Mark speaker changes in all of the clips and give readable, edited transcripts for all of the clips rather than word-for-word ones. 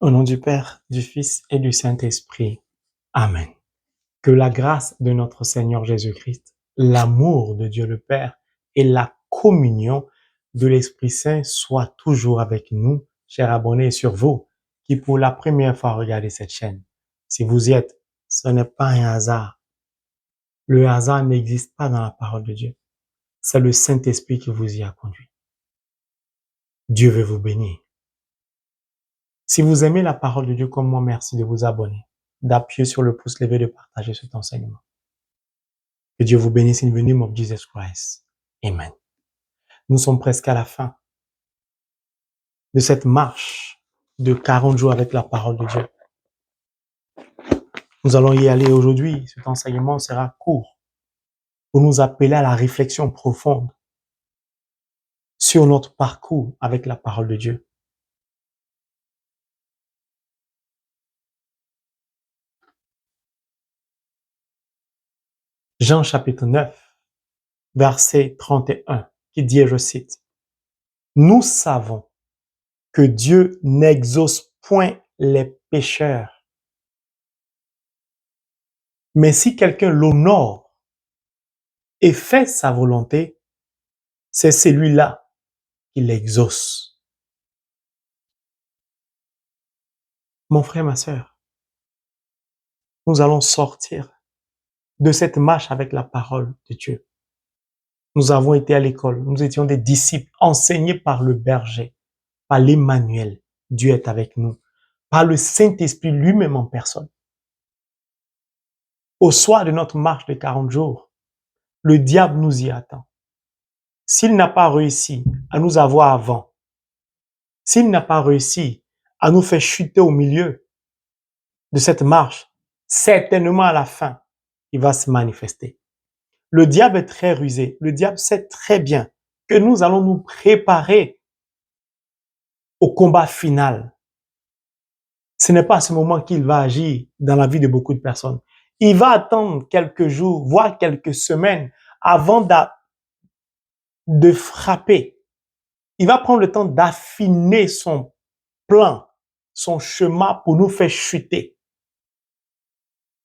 Speaker 1: Au nom du Père, du Fils et du Saint-Esprit. Amen. Que la grâce de notre Seigneur Jésus-Christ, l'amour de Dieu le Père et la communion de l'Esprit Saint soient toujours avec nous, chers abonnés, et sur vous, qui pour la première fois regardez cette chaîne. Si vous y êtes, ce n'est pas un hasard. Le hasard n'existe pas dans la parole de Dieu. C'est le Saint-Esprit qui vous y a conduit. Dieu veut vous bénir. Si vous aimez la parole de Dieu comme moi, merci de vous abonner, d'appuyer sur le pouce levé, de partager cet enseignement. Que Dieu vous bénisse in the name of Jesus Christ. Amen. Nous sommes presque à la fin de cette marche de 40 jours avec la parole de Dieu. Nous allons y aller aujourd'hui. Cet enseignement sera court pour nous appeler à la réflexion profonde sur notre parcours avec la parole de Dieu. Jean chapitre 9, verset 31, qui dit, et je cite, « Nous savons que Dieu n'exauce point les pécheurs. Mais si quelqu'un l'honore et fait sa volonté, c'est celui-là qui l'exauce. » Mon frère, ma sœur, nous allons sortir de cette marche avec la parole de Dieu. Nous avons été à l'école, nous étions des disciples enseignés par le berger, par l'Emmanuel. Dieu est avec nous, par le Saint-Esprit lui-même en personne. Au soir de notre marche de 40 jours, le diable nous y attend. S'il n'a pas réussi à nous avoir avant, s'il n'a pas réussi à nous faire chuter au milieu de cette marche, certainement à la fin, il va se manifester. Le diable est très rusé. Le diable sait très bien que nous allons nous préparer au combat final. Ce n'est pas à ce moment qu'il va agir dans la vie de beaucoup de personnes. Il va attendre quelques jours, voire quelques semaines avant de frapper. Il va prendre le temps d'affiner son plan, son chemin pour nous faire chuter.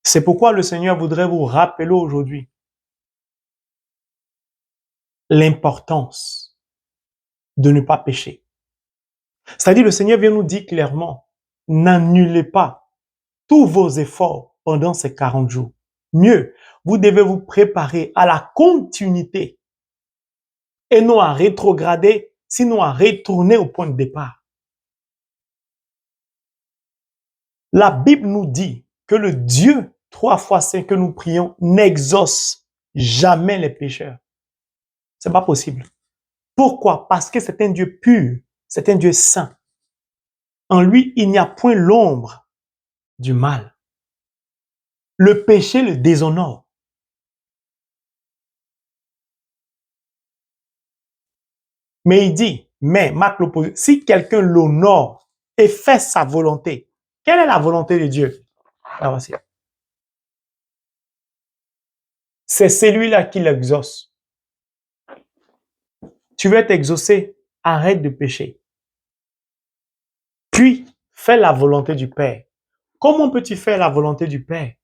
Speaker 1: C'est pourquoi le Seigneur voudrait vous rappeler aujourd'hui l'importance de ne pas pécher. C'est-à-dire, le Seigneur vient nous dire clairement, n'annulez pas tous vos efforts pendant ces 40 jours. Mieux, vous devez vous préparer à la continuité et non à rétrograder, sinon à retourner au point de départ. La Bible nous dit que le Dieu 3 fois saint que nous prions n'exauce jamais les pécheurs. C'est pas possible. Pourquoi? Parce que c'est un Dieu pur, c'est un Dieu saint. En lui, il n'y a point l'ombre du mal. Le péché le déshonore. Mais il dit, mais Marc l'oppose, si quelqu'un l'honore et fait sa volonté, quelle est la volonté de Dieu? La voici. C'est celui-là qui l'exauce. Tu veux être exaucé, arrête de pécher. Puis, fais la volonté du Père. Comment peux-tu faire la volonté du Père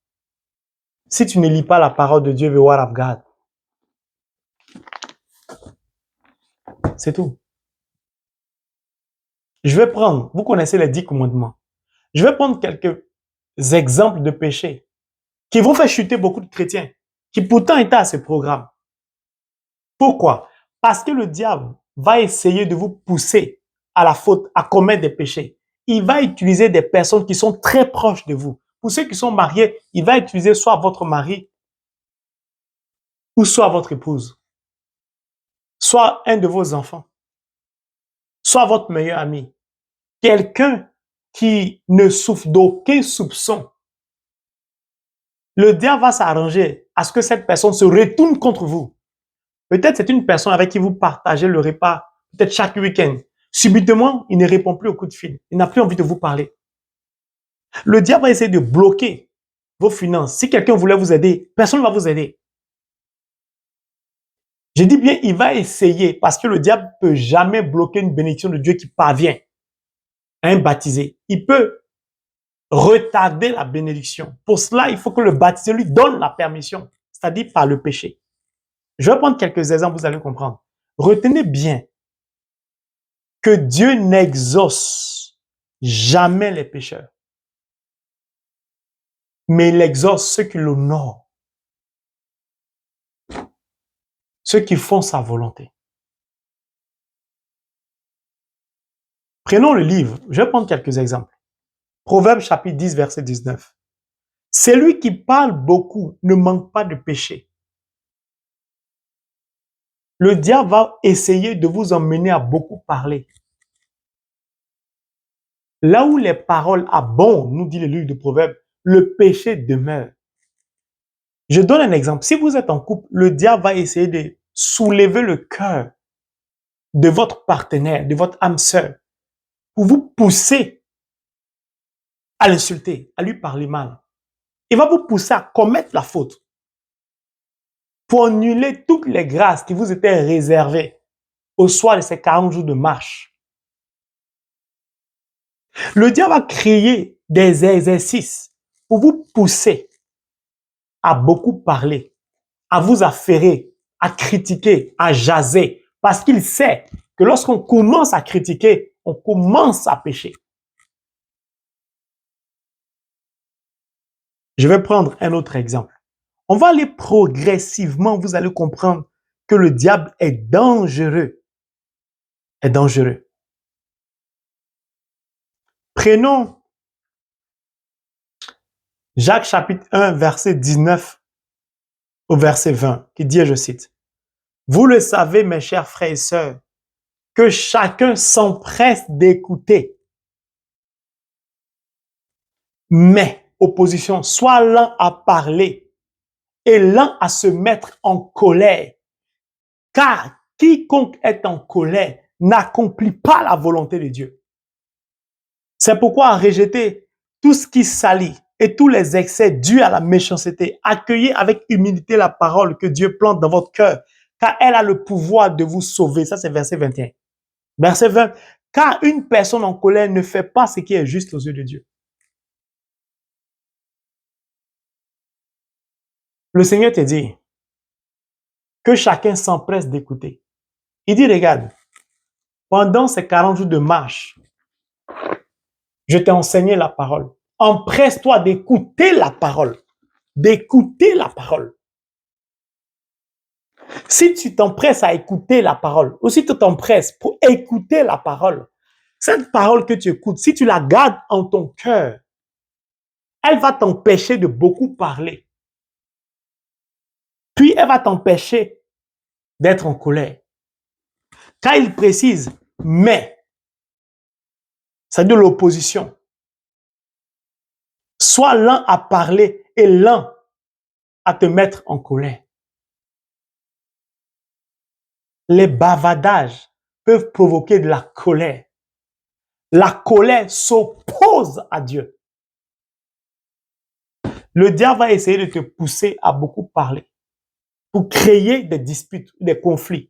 Speaker 1: si tu ne lis pas la parole de Dieu, the word of God? C'est tout. Je vais prendre, vous connaissez les 10 commandements. Je vais prendre quelques exemples de péchés qui vont faire chuter beaucoup de chrétiens, qui pourtant étaient à ce programme. Pourquoi? Parce que le diable va essayer de vous pousser à la faute, à commettre des péchés. Il va utiliser des personnes qui sont très proches de vous. Pour ceux qui sont mariés, il va utiliser soit votre mari ou soit votre épouse, soit un de vos enfants, soit votre meilleur ami. Quelqu'un qui ne souffre d'aucun soupçon. Le diable va s'arranger à ce que cette personne se retourne contre vous. Peut-être c'est une personne avec qui vous partagez le repas, peut-être chaque week-end. Subitement, il ne répond plus au coup de fil. Il n'a plus envie de vous parler. Le diable va essayer de bloquer vos finances. Si quelqu'un voulait vous aider, personne ne va vous aider. Je dis bien, il va essayer parce que le diable ne peut jamais bloquer une bénédiction de Dieu qui parvient à un baptisé. Il peut retarder la bénédiction. Pour cela, il faut que le baptisé lui donne la permission, c'est-à-dire par le péché. Je vais prendre quelques exemples, vous allez comprendre. Retenez bien que Dieu n'exauce jamais les pécheurs, mais il exauce ceux qui l'honorent, ceux qui font sa volonté. Prenons le livre, je vais prendre quelques exemples. Proverbe chapitre 10, verset 19. Celui qui parle beaucoup ne manque pas de péché. Le diable va essayer de vous emmener à beaucoup parler. Là où les paroles abondent, nous dit le livre de Proverbes, le péché demeure. Je donne un exemple. Si vous êtes en couple, le diable va essayer de soulever le cœur de votre partenaire, de votre âme sœur, pour vous pousser à l'insulter, à lui parler mal. Il va vous pousser à commettre la faute pour annuler toutes les grâces qui vous étaient réservées au soir de ces 40 jours de marche. Le diable va créer des exercices pour vous pousser à beaucoup parler, à vous affairer, à critiquer, à jaser, parce qu'il sait que lorsqu'on commence à critiquer, on commence à pécher. Je vais prendre un autre exemple. On va aller progressivement, vous allez comprendre que le diable est dangereux. Est dangereux. Prenons Jacques chapitre 1, verset 19 au verset 20, qui dit, je cite, « Vous le savez, mes chers frères et sœurs, que chacun s'empresse d'écouter, mais, opposition, soit lent à parler et lent à se mettre en colère, car quiconque est en colère n'accomplit pas la volonté de Dieu. » C'est pourquoi rejeter tout ce qui salit et tous les excès dus à la méchanceté, accueillez avec humilité la parole que Dieu plante dans votre cœur, car elle a le pouvoir de vous sauver. Ça, c'est verset 21. Verset 20. Car une personne en colère ne fait pas ce qui est juste aux yeux de Dieu. Le Seigneur te dit que chacun s'empresse d'écouter. Il dit, regarde, pendant ces 40 jours de marche, je t'ai enseigné la parole. Empresse-toi d'écouter la parole. D'écouter la parole. Si tu t'empresses à écouter la parole, ou si tu t'empresses pour écouter la parole, cette parole que tu écoutes, si tu la gardes en ton cœur, elle va t'empêcher de beaucoup parler. Puis elle va t'empêcher d'être en colère. Car il précise, mais, c'est de l'opposition. Sois lent à parler et lent à te mettre en colère. Les bavardages peuvent provoquer de la colère. La colère s'oppose à Dieu. Le diable va essayer de te pousser à beaucoup parler pour créer des disputes, des conflits.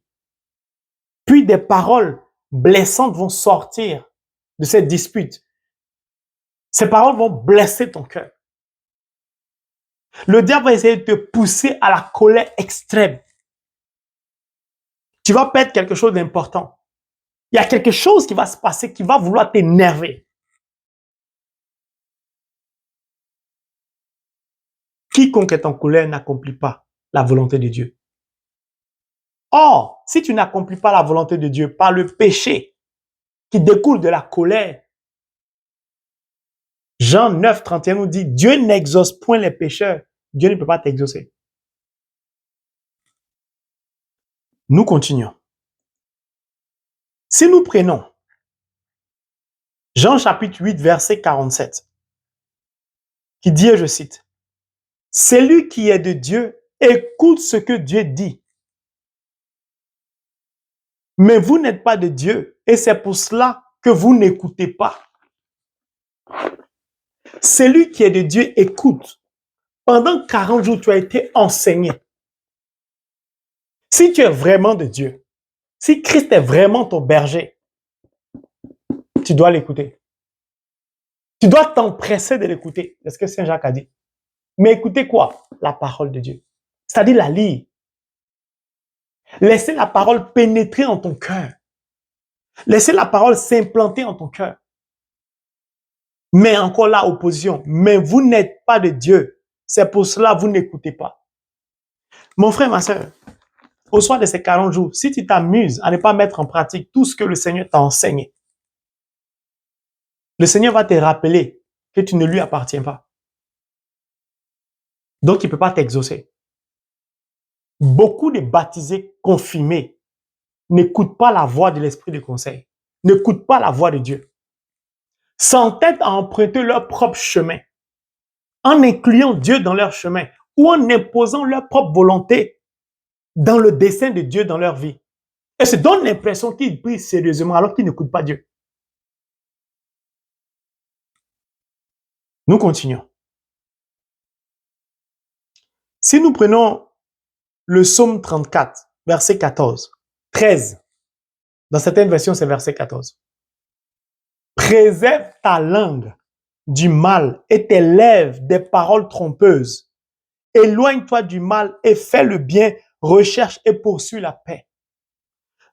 Speaker 1: Puis des paroles blessantes vont sortir de cette dispute. Ces paroles vont blesser ton cœur. Le diable va essayer de te pousser à la colère extrême. Tu vas perdre quelque chose d'important. Il y a quelque chose qui va se passer qui va vouloir t'énerver. Quiconque est en colère n'accomplit pas la volonté de Dieu. Or, si tu n'accomplis pas la volonté de Dieu par le péché qui découle de la colère, Jean 9, 31 nous dit, Dieu n'exauce point les pécheurs. Dieu ne peut pas t'exaucer. Nous continuons. Si nous prenons Jean chapitre 8, verset 47, qui dit, je cite, « Celui qui est de Dieu écoute ce que Dieu dit. Mais vous n'êtes pas de Dieu et c'est pour cela que vous n'écoutez pas. » Celui qui est de Dieu écoute. Pendant 40 jours, tu as été enseigné. Si tu es vraiment de Dieu, si Christ est vraiment ton berger, tu dois l'écouter. Tu dois t'empresser de l'écouter. C'est ce que Saint Jacques a dit. Mais écoutez quoi? La parole de Dieu. C'est-à-dire la lire. Laissez la parole pénétrer en ton cœur. Laissez la parole s'implanter en ton cœur. Mais encore là, opposition. Mais vous n'êtes pas de Dieu. C'est pour cela que vous n'écoutez pas. Mon frère, ma soeur, au soir de ces 40 jours, si tu t'amuses à ne pas mettre en pratique tout ce que le Seigneur t'a enseigné, le Seigneur va te rappeler que tu ne lui appartiens pas. Donc, il ne peut pas t'exaucer. Beaucoup de baptisés confirmés n'écoutent pas la voix de l'esprit de conseil, n'écoutent pas la voix de Dieu, s'entêtent à emprunter leur propre chemin, en incluant Dieu dans leur chemin ou en imposant leur propre volonté dans le dessein de Dieu dans leur vie. Et se donnent l'impression qu'ils prient sérieusement alors qu'ils n'écoutent pas Dieu. Nous continuons. Si nous prenons le psaume 34, verset 14, 13, dans certaines versions, c'est verset 14. Préserve ta langue du mal et tes lèvres des paroles trompeuses. Éloigne-toi du mal et fais le bien, recherche et poursuis la paix.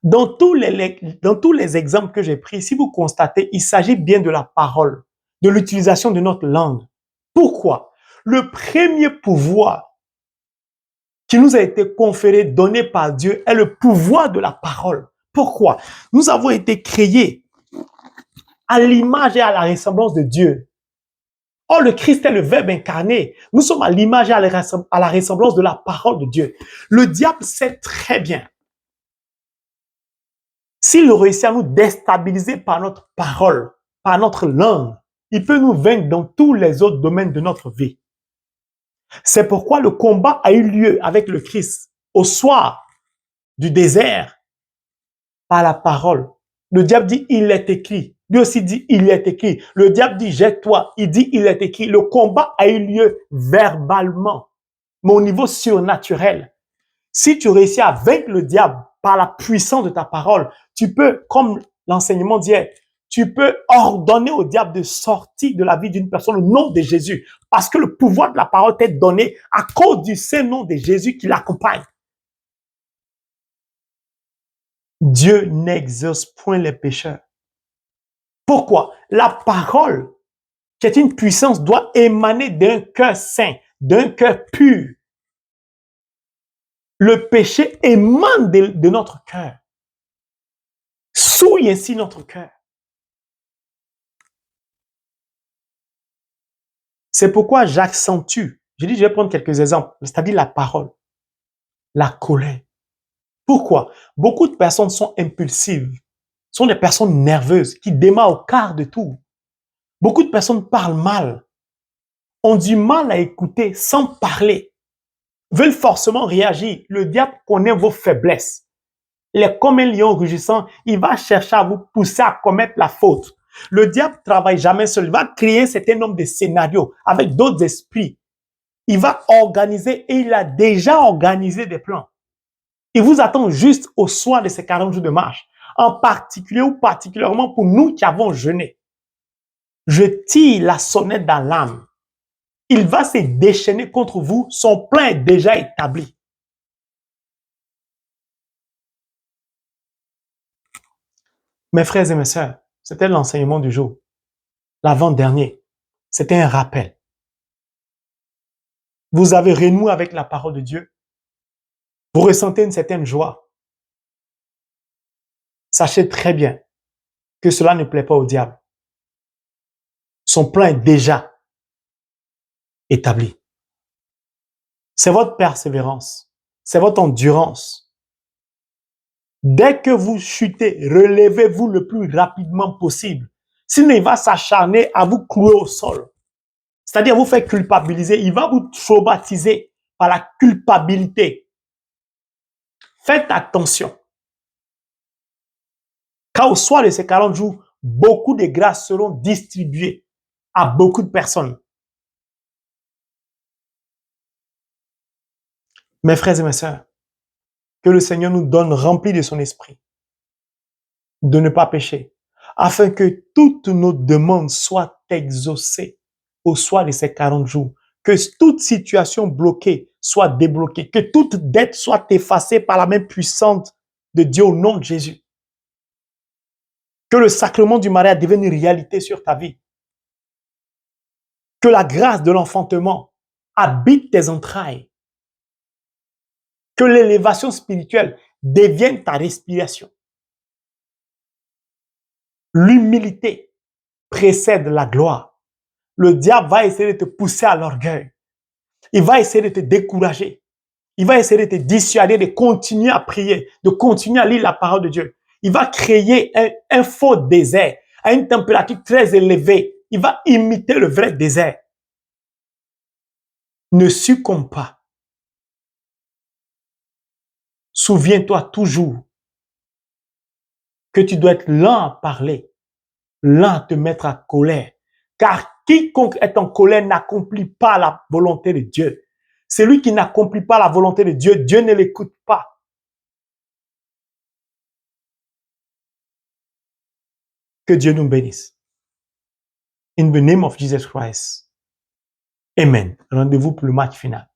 Speaker 1: Dans tous les exemples que j'ai pris, si vous constatez, il s'agit bien de la parole, de l'utilisation de notre langue. Pourquoi? Le premier pouvoir qui nous a été conféré, donné par Dieu, est le pouvoir de la parole. Pourquoi? Nous avons été créés à l'image et à la ressemblance de Dieu. Or, le Christ est le Verbe incarné. Nous sommes à l'image et à la ressemblance de la parole de Dieu. Le diable sait très bien. S'il réussit à nous déstabiliser par notre parole, par notre langue, il peut nous vaincre dans tous les autres domaines de notre vie. C'est pourquoi le combat a eu lieu avec le Christ au soir du désert par la parole. Le diable dit, il est écrit. Lui aussi dit, il est écrit. Le diable dit, jette-toi. Il dit, il est écrit. Le combat a eu lieu verbalement, mais au niveau surnaturel. Si tu réussis à vaincre le diable par la puissance de ta parole, tu peux, comme l'enseignement dit, tu peux ordonner au diable de sortir de la vie d'une personne au nom de Jésus. Parce que le pouvoir de la parole t'est donné à cause du saint nom de Jésus qui l'accompagne. Dieu n'exauce point les pécheurs. Pourquoi? La parole, qui est une puissance, doit émaner d'un cœur saint, d'un cœur pur. Le péché émane de notre cœur. Souille ainsi notre cœur. C'est pourquoi j'accentue, je vais prendre quelques exemples, c'est-à-dire la parole, la colère. Pourquoi? Beaucoup de personnes sont impulsives, sont des personnes nerveuses qui démarrent au quart de tour. Beaucoup de personnes parlent mal, ont du mal à écouter sans parler, veulent forcément réagir. Le diable connaît vos faiblesses. Il est comme un lion rugissant, il va chercher à vous pousser à commettre la faute. Le diable travaille jamais seul, il va créer un certain nombre de scénarios avec d'autres esprits. Il va organiser et il a déjà organisé des plans. Il vous attend juste au soir de ces 40 jours de marche, en particulier ou particulièrement pour nous qui avons jeûné. Je tire la sonnette dans l'âme. Il va se déchaîner contre vous, son plan est déjà établi. Mes frères et mes sœurs, c'était l'enseignement du jour. L'avant-dernier, c'était un rappel. Vous avez renoué avec la parole de Dieu. Vous ressentez une certaine joie. Sachez très bien que cela ne plaît pas au diable. Son plan est déjà établi. C'est votre persévérance. C'est votre endurance. Dès que vous chutez, relevez-vous le plus rapidement possible. Sinon, il va s'acharner à vous clouer au sol. C'est-à-dire vous faire culpabiliser. Il va vous traumatiser par la culpabilité. Faites attention. Car au soir de ces 40 jours, beaucoup de grâces seront distribuées à beaucoup de personnes. Mes frères et mes sœurs, que le Seigneur nous donne remplis de son esprit, de ne pas pécher. afin que toutes nos demandes soient exaucées au soir de ces 40 jours, que toute situation bloquée soit débloquée, que toute dette soit effacée par la main puissante de Dieu au nom de Jésus. Que le sacrement du mariage devienne une réalité sur ta vie. Que la grâce de l'enfantement habite tes entrailles. Que l'élévation spirituelle devienne ta respiration. L'humilité précède la gloire. Le diable va essayer de te pousser à l'orgueil. Il va essayer de te décourager. Il va essayer de te dissuader de continuer à prier, de continuer à lire la parole de Dieu. Il va créer un faux désert à une température très élevée. Il va imiter le vrai désert. Ne succombe pas. Souviens-toi toujours que tu dois être lent à parler, lent à te mettre à colère. Car quiconque est en colère n'accomplit pas la volonté de Dieu. Celui qui n'accomplit pas la volonté de Dieu, Dieu ne l'écoute pas. Que Dieu nous bénisse. In the name of Jesus Christ. Amen. Rendez-vous pour le match final.